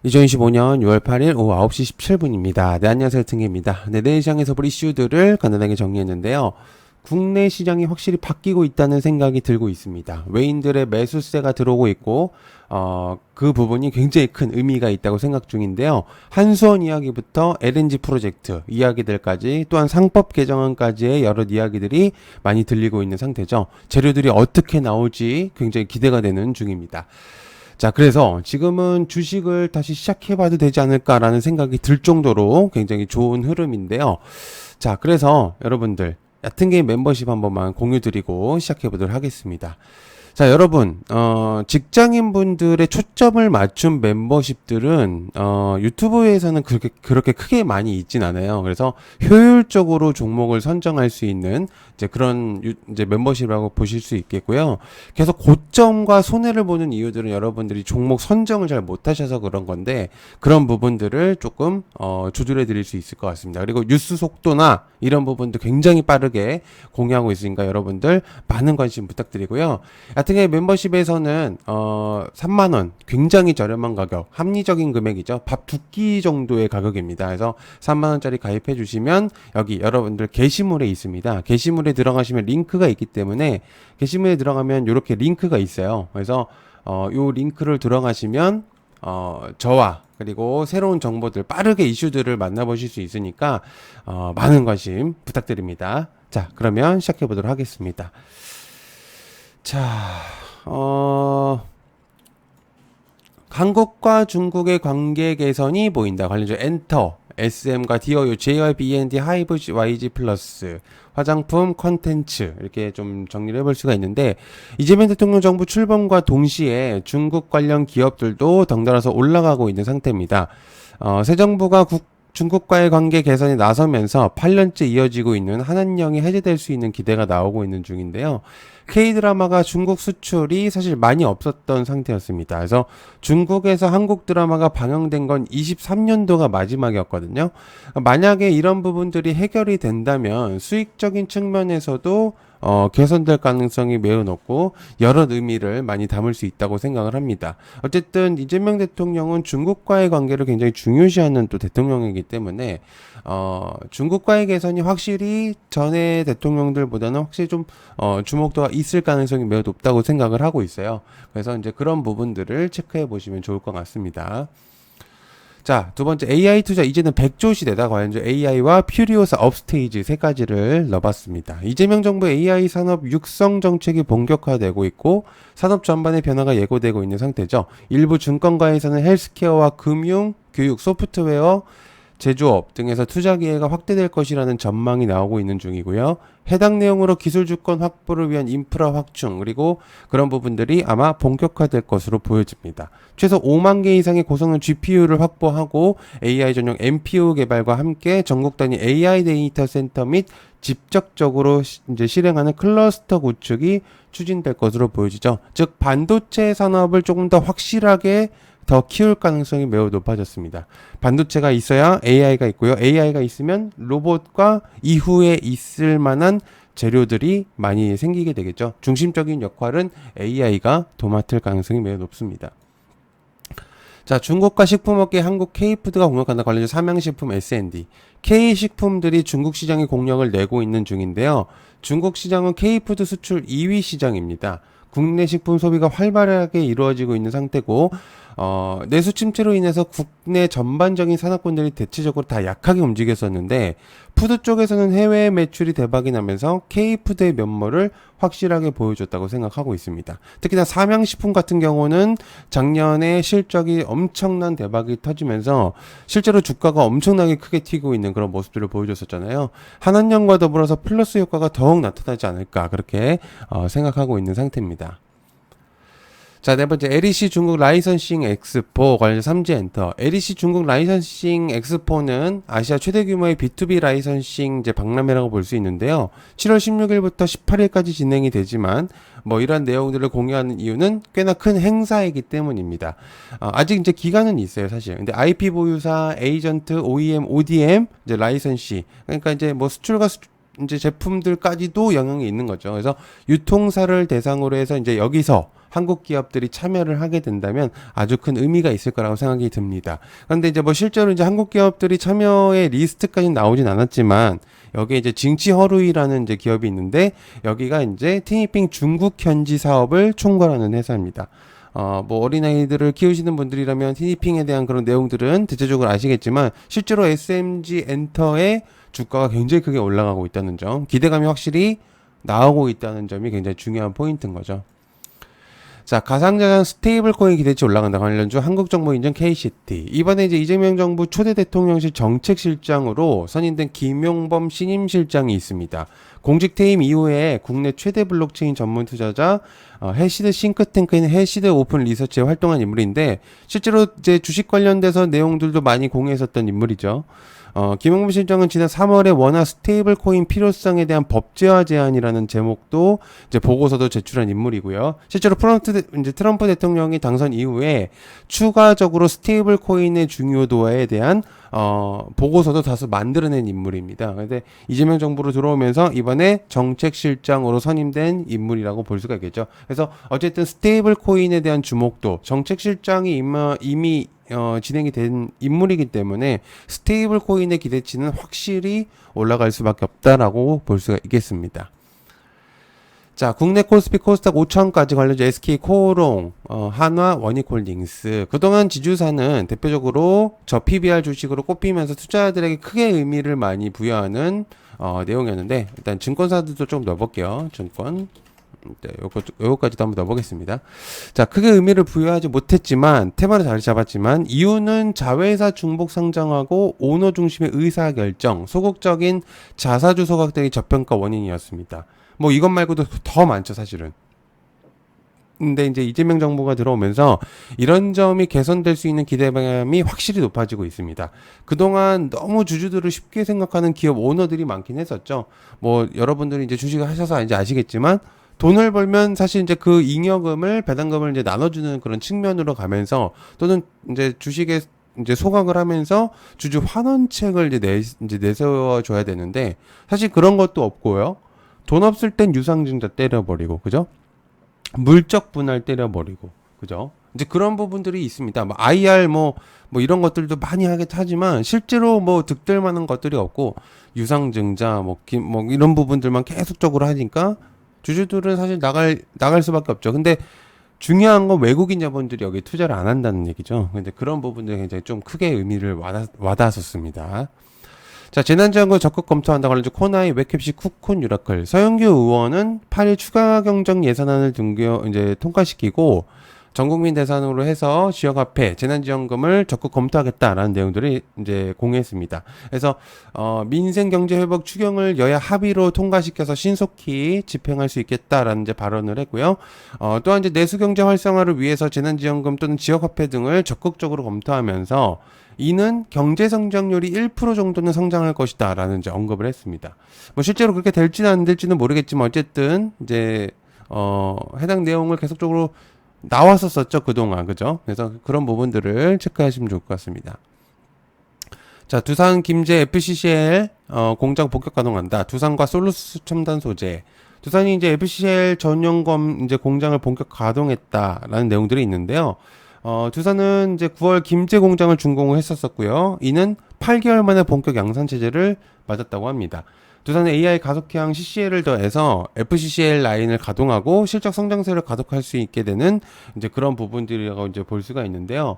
2025년 6월 8일 오후 9시 17분입니다. 네, 안녕하세요. 등기입니다. 네, 내일 시장에서 볼 이슈들을 간단하게 정리했는데요. 국내 시장이 확실히 바뀌고 있다는 생각이 들고 있습니다. 외인들의 매수세가 들어오고 있고, 그 부분이 굉장히 큰 의미가 있다고 생각 중인데요. 한수원 이야기부터 LNG 프로젝트 이야기들까지 또한 상법 개정안까지의 여러 이야기들이 많이 들리고 있는 상태죠. 재료들이 어떻게 나올지 굉장히 기대가 되는 중입니다. 자, 그래서 지금은 주식을 다시 시작해봐도 되지 않을까라는 생각이 들 정도로 굉장히 좋은 흐름인데요. 자, 그래서 여러분들, 얕은 게임 멤버십 한 번만 공유 드리고 시작해보도록 하겠습니다. 자, 여러분, 직장인분들의 초점을 맞춘 멤버십들은, 유튜브에서는 그렇게 크게 많이 있진 않아요. 그래서 효율적으로 종목을 선정할 수 있는, 이제 그런, 이제 멤버십이라고 보실 수 있겠고요. 계속 고점과 손해를 보는 이유들은 여러분들이 종목 선정을 잘 못하셔서 그런 건데, 그런 부분들을 조금, 조절해 드릴 수 있을 것 같습니다. 그리고 뉴스 속도나 이런 부분도 굉장히 빠르게 공유하고 있으니까 여러분들 많은 관심 부탁드리고요. 같은 경우에 멤버십에서는 3만원 굉장히 저렴한 가격, 합리적인 금액이죠. 밥 두 끼 정도의 가격입니다. 그래서 3만원짜리 가입해 주시면 여기 여러분들 게시물에 있습니다. 게시물에 들어가시면 링크가 있기 때문에 게시물에 들어가면 이렇게 링크가 있어요. 그래서 요 링크를 들어가시면 저와 그리고 새로운 정보들, 빠르게 이슈들을 만나보실 수 있으니까 많은 관심 부탁드립니다. 자, 그러면 시작해 보도록 하겠습니다. 자, 한국과 중국의 관계 개선이 보인다. 관련주 엔터, SM과 DOU, JYP, END, 하이브, YG 플러스, 화장품, 컨텐츠 이렇게 좀 정리를 해볼 수가 있는데 이재명 대통령 정부 출범과 동시에 중국 관련 기업들도 덩달아서 올라가고 있는 상태입니다. 새 정부가 중국과의 관계 개선에 나서면서 8년째 이어지고 있는 한한령이 해제될 수 있는 기대가 나오고 있는 중인데요. K-드라마가 중국 수출이 사실 많이 없었던 상태였습니다. 그래서 중국에서 한국 드라마가 방영된 건 23년도가 마지막이었거든요. 만약에 이런 부분들이 해결이 된다면 수익적인 측면에서도 개선될 가능성이 매우 높고 여러 의미를 많이 담을 수 있다고 생각을 합니다. 어쨌든 이재명 대통령은 중국과의 관계를 굉장히 중요시하는 또 대통령이기 때문에 중국과의 개선이 확실히 전에 대통령들보다는 확실히 좀 주목도가 있을 가능성이 매우 높다고 생각을 하고 있어요. 그래서 이제 그런 부분들을 체크해 보시면 좋을 것 같습니다. 자, 두 번째 AI 투자 이제는 100조 시대다. 관련주 AI와 퓨리오사 업스테이지 세 가지를 넣어봤습니다. 이재명 정부 AI 산업 육성 정책이 본격화되고 있고 산업 전반의 변화가 예고되고 있는 상태죠. 일부 증권가에서는 헬스케어와 금융, 교육, 소프트웨어, 제조업 등에서 투자 기회가 확대될 것이라는 전망이 나오고 있는 중이고요. 해당 내용으로 기술 주권 확보를 위한 인프라 확충 그리고 그런 부분들이 아마 본격화될 것으로 보여집니다. 최소 5만 개 이상의 고성능 GPU를 확보하고 AI 전용 NPU 개발과 함께 전국 단위 AI 데이터 센터 및 직접적으로 이제 실행하는 클러스터 구축이 추진될 것으로 보여지죠. 즉 반도체 산업을 조금 더 확실하게 더 키울 가능성이 매우 높아졌습니다. 반도체가 있어야 AI가 있고요. AI가 있으면 로봇과 이후에 있을 만한 재료들이 많이 생기게 되겠죠. 중심적인 역할은 AI가 도맡을 가능성이 매우 높습니다. 자, 중국과 식품업계 한국 K푸드가 공략한다. 관련주 삼양식품 S&D. K식품들이 중국 시장에 공략을 내고 있는 중인데요. 중국 시장은 K푸드 수출 2위 시장입니다. 국내 식품 소비가 활발하게 이루어지고 있는 상태고 내수 침체로 인해서 국내 전반적인 산업군들이 대체적으로 다 약하게 움직였었는데 푸드 쪽에서는 해외 매출이 대박이 나면서 K푸드의 면모를 확실하게 보여줬다고 생각하고 있습니다. 특히나 삼양식품 같은 경우는 작년에 실적이 엄청난 대박이 터지면서 실제로 주가가 엄청나게 크게 튀고 있는 그런 모습들을 보여줬었잖아요. 한한령과 더불어서 플러스 효과가 더욱 나타나지 않을까 그렇게 생각하고 있는 상태입니다. 자, 네 번째, LEC 중국 라이선싱 엑스포 관련 3지 엔터. LEC 중국 라이선싱 엑스포는 아시아 최대 규모의 B2B 라이선싱 이제 박람회라고 볼 수 있는데요. 7월 16일부터 18일까지 진행이 되지만, 이러한 내용들을 공유하는 이유는 꽤나 큰 행사이기 때문입니다. 아직 이제 기간은 있어요, 사실. 근데 IP 보유사, 에이전트, OEM, ODM, 이제 라이선시. 그러니까 이제 수출과 이제 제품들까지도 영향이 있는 거죠. 그래서 유통사를 대상으로 해서 이제 여기서 한국 기업들이 참여를 하게 된다면 아주 큰 의미가 있을 거라고 생각이 듭니다. 그런데 이제 뭐 실제로 이제 한국 기업들이 참여의 리스트까지는 나오진 않았지만 여기에 이제 징치허루이라는 이제 기업이 있는데 여기가 이제 티니핑 중국 현지 사업을 총괄하는 회사입니다. 뭐 어린아이들을 키우시는 분들이라면 티니핑에 대한 그런 내용들은 대체적으로 아시겠지만 실제로 SMG 엔터의 주가가 굉장히 크게 올라가고 있다는 점, 기대감이 확실히 나오고 있다는 점이 굉장히 중요한 포인트인 거죠. 자, 가상자산 스테이블 코인 기대치 올라간다. 관련주 한국정보인증 KCT. 이번에 이제 이재명 정부 초대 대통령실 정책실장으로 선임된 김용범 신임실장이 있습니다. 공직 퇴임 이후에 국내 최대 블록체인 전문 투자자 해시드 싱크탱크인 해시드 오픈 리서치에 활동한 인물인데 실제로 이제 주식 관련돼서 내용들도 많이 공유했었던 인물이죠. 김용범 실장은 지난 3월에 원화 스테이블 코인 필요성에 대한 법제화 제안이라는 제목도 이제 보고서도 제출한 인물이고요. 실제로 트럼프 대통령이 당선 이후에 추가적으로 스테이블 코인의 중요도에 대한 보고서도 다소 만들어낸 인물입니다. 근데 이재명 정부로 들어오면서 이번에 정책실장으로 선임된 인물이라고 볼 수가 있겠죠. 그래서 어쨌든 스테이블 코인에 대한 주목도 정책실장이 이미 진행이 된 인물이기 때문에 스테이블 코인의 기대치는 확실히 올라갈 수밖에 없다라고 볼 수가 있겠습니다. 자, 국내 코스피 코스닥 5천까지 관련주 SK 코오롱, 한화, 원익홀딩스. 그동안 지주사는 대표적으로 저 PBR 주식으로 꼽히면서 투자자들에게 크게 의미를 많이 부여하는 내용이었는데 일단 증권사들도 좀 넣어볼게요. 증권. 네, 요거까지도 한번 넣어보겠습니다. 자, 크게 의미를 부여하지 못했지만 테마를 자리 잡았지만 이유는 자회사 중복 상장하고 오너 중심의 의사결정, 소극적인 자사주 소각들이 저평가 원인이었습니다. 뭐 이것 말고도 더 많죠, 사실은. 근데 이제 이재명 정부가 들어오면서 이런 점이 개선될 수 있는 기대감이 확실히 높아지고 있습니다. 그동안 너무 주주들을 쉽게 생각하는 기업 오너들이 많긴 했었죠. 뭐 여러분들이 이제 주식을 하셔서 이제 아시겠지만 돈을 벌면 사실 이제 그 잉여금을 배당금을 이제 나눠주는 그런 측면으로 가면서 또는 이제 주식에 이제 소각을 하면서 주주 환원책을 이제 내세워 줘야 되는데 사실 그런 것도 없고요. 돈 없을 땐 유상증자 때려버리고, 그죠? 물적 분할 때려버리고, 그죠? 이제 그런 부분들이 있습니다. 뭐 IR 뭐 이런 것들도 많이 하지만 실제로 뭐 득될 만한 것들이 없고 유상증자 뭐 이런 부분들만 계속적으로 하니까 주주들은 사실 나갈 수밖에 없죠. 근데 중요한 건 외국인 자본들이 여기 투자를 안 한다는 얘기죠. 근데 그런 부분들이 굉장히 좀 크게 의미를 와닿았었습니다. 자, 재난지원금 적극 검토한다 관련주 코나이, 웹캡시, 쿠콘, 유라클. 서영교 의원은 8일 추가 경정 예산안을 이제 통과시키고 전국민 대상으로 해서 지역화폐 재난지원금을 적극 검토하겠다라는 내용들을 이제 공유했습니다. 그래서 민생경제회복 추경을 여야 합의로 통과시켜서 신속히 집행할 수 있겠다라는 이제 발언을 했고요. 또한 이제 내수경제 활성화를 위해서 재난지원금 또는 지역화폐 등을 적극적으로 검토하면서 이는 경제 성장률이 1% 정도는 성장할 것이다라는 이제 언급을 했습니다. 뭐 실제로 그렇게 될지는 안 될지는 모르겠지만 어쨌든 이제 해당 내용을 계속적으로 나왔었죠, 그동안. 그죠? 그래서 그런 부분들을 체크하시면 좋을 것 같습니다. 자, 두산 김제 FCCL 공장 본격 가동한다. 두산과 솔루스 첨단 소재. 두산이 이제 FCCL 전용검 이제 공장을 본격 가동했다라는 내용들이 있는데요. 두산은 이제 9월 김제 공장을 준공을 했었고요. 이는 8개월 만에 본격 양산 체제를 맞았다고 합니다. 두산은 AI 가속형 CCL을 더해서 FCCL 라인을 가동하고 실적 성장세를 가속할 수 있게 되는 이제 그런 부분들이라고 이제 볼 수가 있는데요.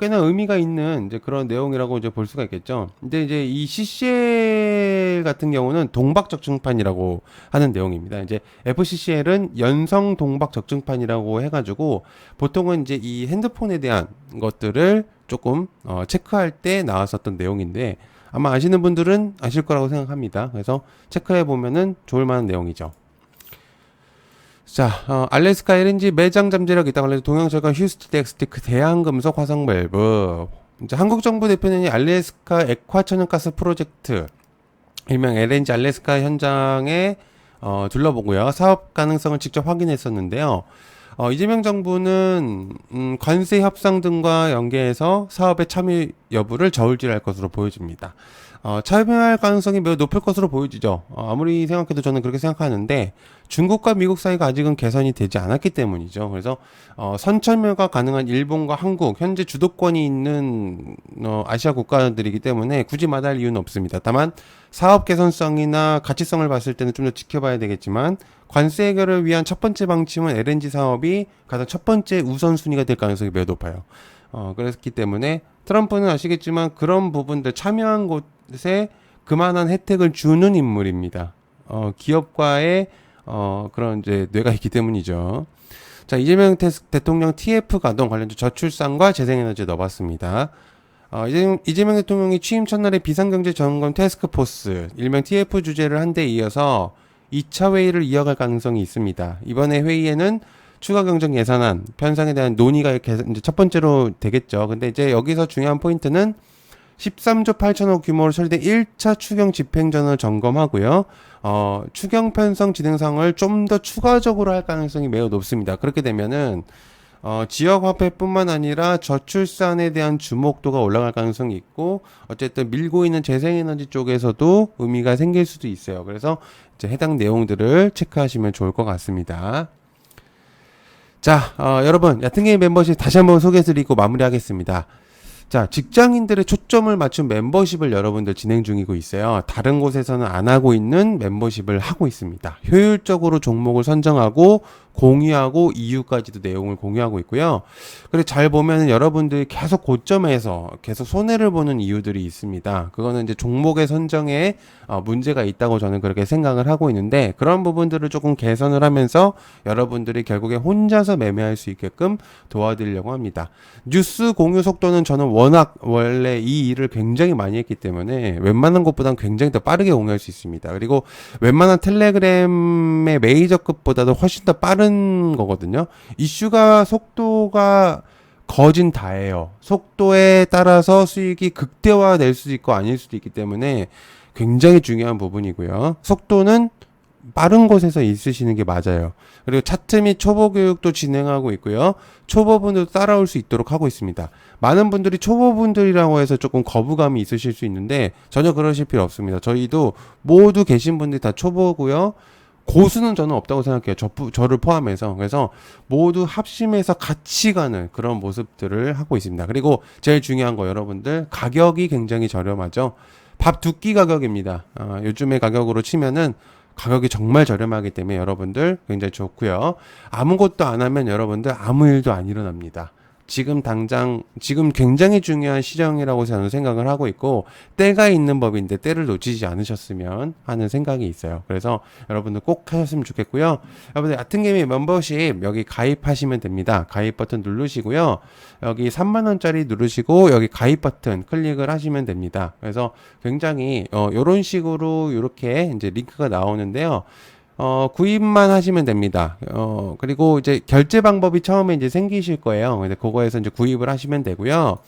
꽤나 의미가 있는 이제 그런 내용이라고 이제 볼 수가 있겠죠. 근데 이제 이 CCL 같은 경우는 동박 적중판이라고 하는 내용입니다. 이제 FCCL은 연성 동박 적중판이라고 해가지고 보통은 이제 이 핸드폰에 대한 것들을 조금 체크할 때 나왔었던 내용인데 아마 아시는 분들은 아실 거라고 생각합니다. 그래서 체크해 보면은 좋을 만한 내용이죠. 자, 알래스카 LNG 매장 잠재력 있다 관련해서 동양철강 휴스트 덱스티크 대한금속 화성 밸브. 이제 한국 정부 대표단이 알래스카 액화 천연가스 프로젝트 일명 LNG 알래스카 현장에 둘러보고요. 사업 가능성을 직접 확인했었는데요. 이재명 정부는 관세 협상 등과 연계해서 사업의 참여 여부를 저울질할 것으로 보여집니다. 참여할 가능성이 매우 높을 것으로 보여지죠. 아무리 생각해도 저는 그렇게 생각하는데 중국과 미국 사이가 아직은 개선이 되지 않았기 때문이죠. 그래서 선참여가 가능한 일본과 한국, 현재 주도권이 있는 아시아 국가들이기 때문에 굳이 마다할 이유는 없습니다. 다만 사업 개선성이나 가치성을 봤을 때는 좀 더 지켜봐야 되겠지만 관세 해결을 위한 첫 번째 방침은 LNG 사업이 가장 첫 번째 우선순위가 될 가능성이 매우 높아요. 그렇기 때문에 트럼프는 아시겠지만 그런 부분들 참여한 곳에 그만한 혜택을 주는 인물입니다. 기업과의 그런 이제 뇌가 있기 때문이죠. 자, 이재명 대통령 TF 가동 관련주 저출산과 재생에너지에 넣어봤습니다. 이재명 대통령이 취임 첫날에 비상경제 점검 태스크포스, 일명 TF 주제를 한 데 이어서 2차 회의를 이어갈 가능성이 있습니다. 이번에 회의에는 추가 경정 예산안 편성에 대한 논의가 이제 첫 번째로 되겠죠. 근데 이제 여기서 중요한 포인트는 13조 8천억 규모로 처리된 1차 추경 집행전을 점검하고요. 추경 편성 진행상을 좀 더 추가적으로 할 가능성이 매우 높습니다. 그렇게 되면은 지역 화폐뿐만 아니라 저출산에 대한 주목도가 올라갈 가능성이 있고, 어쨌든 밀고 있는 재생에너지 쪽에서도 의미가 생길 수도 있어요. 그래서 이제 해당 내용들을 체크하시면 좋을 것 같습니다. 자, 여러분, 얕은게임 멤버십 다시 한번 소개해드리고 마무리하겠습니다. 자, 직장인들의 초점을 맞춘 멤버십을 여러분들 진행 중이고 있어요. 다른 곳에서는 안 하고 있는 멤버십을 하고 있습니다. 효율적으로 종목을 선정하고 공유하고 이유까지도 내용을 공유하고 있고요. 그리고 잘 보면 여러분들이 계속 고점에서 계속 손해를 보는 이유들이 있습니다. 그거는 이제 종목의 선정에 문제가 있다고 저는 그렇게 생각을 하고 있는데, 그런 부분들을 조금 개선을 하면서 여러분들이 결국에 혼자서 매매할 수 있게끔 도와드리려고 합니다. 뉴스 공유 속도는 저는 워낙 원래 이 일을 굉장히 많이 했기 때문에 웬만한 것보다는 굉장히 더 빠르게 공유할 수 있습니다. 그리고 웬만한 텔레그램의 메이저급보다도 훨씬 더 빠른 거거든요. 이슈가 속도가 거진 다예요. 속도에 따라서 수익이 극대화될 수도 있고 아닐 수도 있기 때문에 굉장히 중요한 부분이고요. 속도는 빠른 곳에서 있으시는 게 맞아요. 그리고 차트 및 초보 교육도 진행하고 있고요. 초보분들도 따라올 수 있도록 하고 있습니다. 많은 분들이 초보분들이라고 해서 조금 거부감이 있으실 수 있는데 전혀 그러실 필요 없습니다. 저희도 모두 계신 분들이 다 초보고요. 고수는 저는 없다고 생각해요. 저를 포함해서. 그래서 모두 합심해서 같이 가는 그런 모습들을 하고 있습니다. 그리고 제일 중요한 거, 여러분들 가격이 굉장히 저렴하죠. 밥 두 끼 가격입니다. 요즘의 가격으로 치면은 가격이 정말 저렴하기 때문에 여러분들 굉장히 좋고요. 아무것도 안 하면 여러분들 아무 일도 안 일어납니다. 지금 굉장히 중요한 시장이라고 저는 생각을 하고 있고, 때가 있는 법인데 때를 놓치지 않으셨으면 하는 생각이 있어요. 그래서 여러분들 꼭 하셨으면 좋겠고요. 여러분들 얕은게임의 멤버십 여기 가입하시면 됩니다. 가입 버튼 누르시고요. 여기 3만원짜리 누르시고 여기 가입 버튼 클릭을 하시면 됩니다. 그래서 굉장히 요런 식으로 이렇게 이제 링크가 나오는데요. 구입만 하시면 됩니다. 그리고 이제 결제 방법이 처음에 이제 생기실 거예요. 근데 그거에서 이제 구입을 하시면 되고요.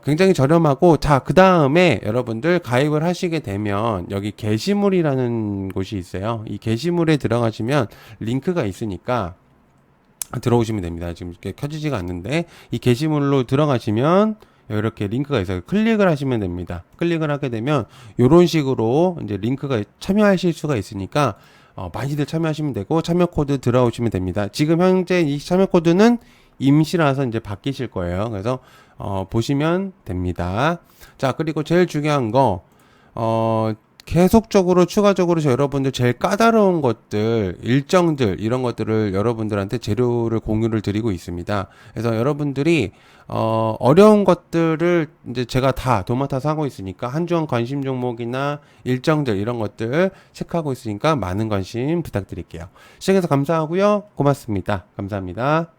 굉장히 저렴하고, 자, 그 다음에 여러분들 가입을 하시게 되면 여기 게시물이라는 곳이 있어요. 이 게시물에 들어가시면 링크가 있으니까 들어오시면 됩니다. 지금 이렇게 켜지지가 않는데, 이 게시물로 들어가시면 이렇게 링크가 있어요. 클릭을 하시면 됩니다. 클릭을 하게 되면 이런 식으로 이제 링크가 참여하실 수가 있으니까 많이들 참여하시면 되고, 참여 코드 들어오시면 됩니다. 지금 현재 이 참여 코드는 임시라서 이제 바뀌실 거예요. 그래서 보시면 됩니다. 자, 그리고 제일 중요한 거 계속적으로 추가적으로 여러분들 제일 까다로운 것들, 일정들, 이런 것들을 여러분들한테 재료를 공유를 드리고 있습니다. 그래서 여러분들이 어려운 것들을 이제 제가 다 도맡아서 하고 있으니까, 한주원 관심 종목이나 일정들 이런 것들 체크하고 있으니까 많은 관심 부탁드릴게요. 시청해서 감사하고요. 고맙습니다. 감사합니다.